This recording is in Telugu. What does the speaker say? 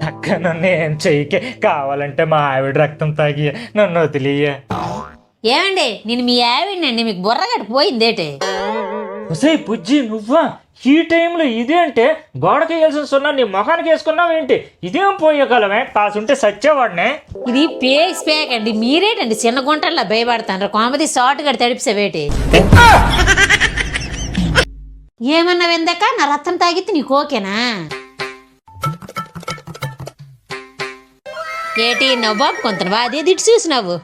అక్క నన్ను ఏం చెయ్యకే, కావాలంటే మా ఆవిడ రక్తం తాగి నన్ను వదిలియ. ఏమండి నేను మీ ఆవిడండి, మీకు బుర్రగట్ట పోయిందేటే? ఒసే బుజ్జి నువ్వా? ఈ టైంలో ఇదే అంటే గోడకి వేయాల్సిన సున్నా నీ మొఖానికి వేసుకున్నావు ఏంటి? ఇదేం పోయేకాలమే, కాసుంటే సచ్చేవాడినే. ఇది పేస్ పేక్ అండి, మీరేటండి చిన్న గుంటల్లో భయపడతాను. కామెడీ షార్ట్ గడి తడిపిసేవేటి? ఏమన్నా వెందక నా రక్తం తాగితే నీకు ఓకేనా? ఏటి నవ్వు కొంత అదే దిట్టి చూసినావు.